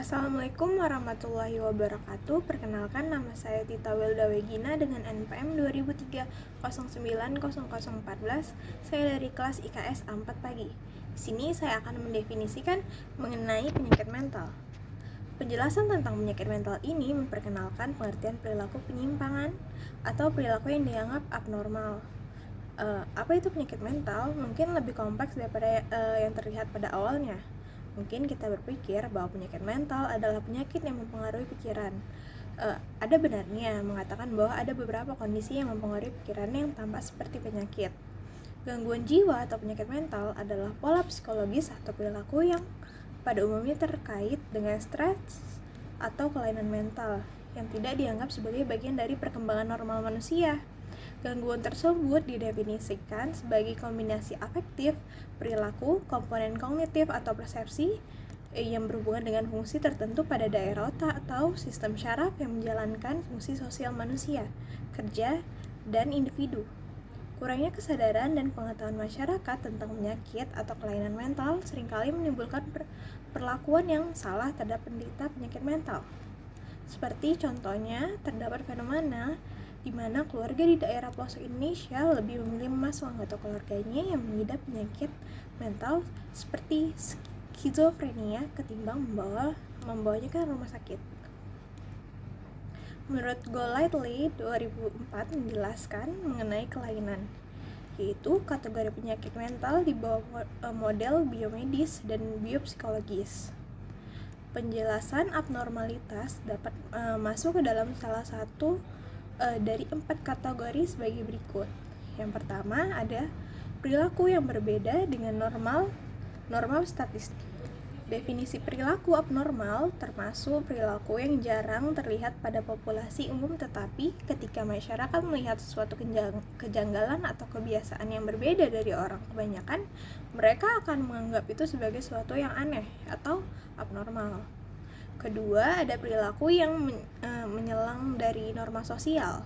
Assalamualaikum warahmatullahi wabarakatuh. Perkenalkan, nama saya Tita Wilda Wegina dengan NPM 2003 090014. Saya dari kelas IKS A4 pagi. Di sini saya akan mendefinisikan mengenai penyakit mental. Penjelasan tentang penyakit mental ini memperkenalkan pengertian perilaku penyimpangan atau perilaku yang dianggap abnormal. Apa itu penyakit mental? Mungkin lebih kompleks daripada yang terlihat pada awalnya. Mungkin kita berpikir bahwa penyakit mental adalah penyakit yang mempengaruhi pikiran. Ada benarnya mengatakan bahwa ada beberapa kondisi yang mempengaruhi pikiran yang tampak seperti penyakit. Gangguan jiwa atau penyakit mental adalah pola psikologis atau perilaku yang pada umumnya terkait dengan stres atau kelainan mental yang tidak dianggap sebagai bagian dari perkembangan normal manusia. Gangguan tersebut didefinisikan sebagai kombinasi afektif, perilaku, komponen kognitif atau persepsi yang berhubungan dengan fungsi tertentu pada daerah otak atau sistem syaraf yang menjalankan fungsi sosial manusia, kerja, dan individu. Kurangnya kesadaran dan pengetahuan masyarakat tentang penyakit atau kelainan mental seringkali menimbulkan perlakuan yang salah terhadap penderita penyakit mental. Seperti contohnya, terdapat fenomena di mana keluarga di daerah pelosok Indonesia lebih memilih memasuk anggota keluarganya yang mengidap penyakit mental seperti skizofrenia ketimbang membawanya ke rumah sakit. Menurut Golightly 2004 menjelaskan mengenai kelainan, yaitu kategori penyakit mental di bawah model biomedis dan biopsikologis. Penjelasan abnormalitas dapat masuk ke dalam salah satu dari 4 kategori sebagai berikut. Yang pertama ada perilaku yang berbeda dengan normal statistik. Definisi perilaku abnormal termasuk perilaku yang jarang terlihat pada populasi umum, tetapi ketika masyarakat melihat sesuatu kejanggalan atau kebiasaan yang berbeda dari orang kebanyakan, mereka akan menganggap itu sebagai sesuatu yang aneh atau abnormal. Kedua, ada perilaku yang menyelang dari norma sosial.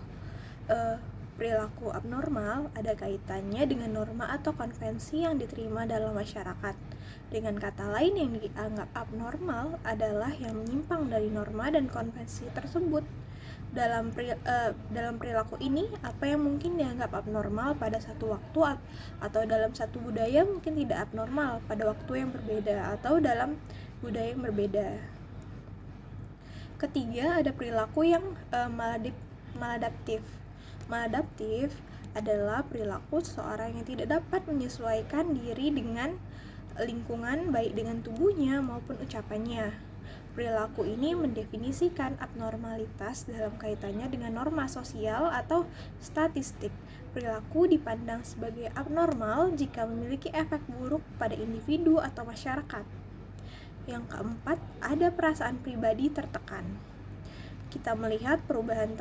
Perilaku abnormal ada kaitannya dengan norma atau konvensi yang diterima dalam masyarakat. Dengan kata lain, yang dianggap abnormal adalah yang menyimpang dari norma dan konvensi tersebut. Dalam perilaku ini, apa yang mungkin dianggap abnormal pada satu waktu atau dalam satu budaya mungkin tidak abnormal pada waktu yang berbeda atau dalam budaya yang berbeda. Ketiga, ada perilaku yang maladaptif. Maladaptif adalah perilaku seseorang yang tidak dapat menyesuaikan diri dengan lingkungan, baik dengan tubuhnya maupun ucapannya. Perilaku ini mendefinisikan abnormalitas dalam kaitannya dengan norma sosial atau statistik. Perilaku dipandang sebagai abnormal jika memiliki efek buruk pada individu atau masyarakat. Yang keempat, ada perasaan pribadi tertekan. Kita melihat perubahan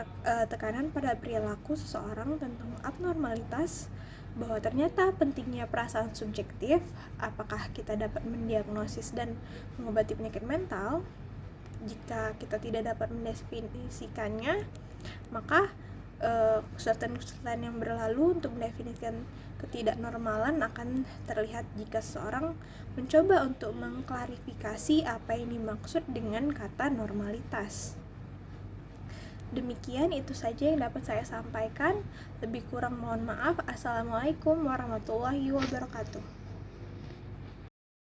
tekanan pada perilaku seseorang tentang abnormalitas, bahwa ternyata pentingnya perasaan subjektif, apakah kita dapat mendiagnosis dan mengobati penyakit mental. Jika kita tidak dapat mendefinisikannya, maka kesulitan yang berlalu untuk mendefinisikan ketidaknormalan akan terlihat jika seseorang mencoba untuk mengklarifikasi apa yang dimaksud dengan kata normalitas. Demikian, itu saja yang dapat saya sampaikan. Lebih kurang mohon maaf. Assalamualaikum warahmatullahi wabarakatuh.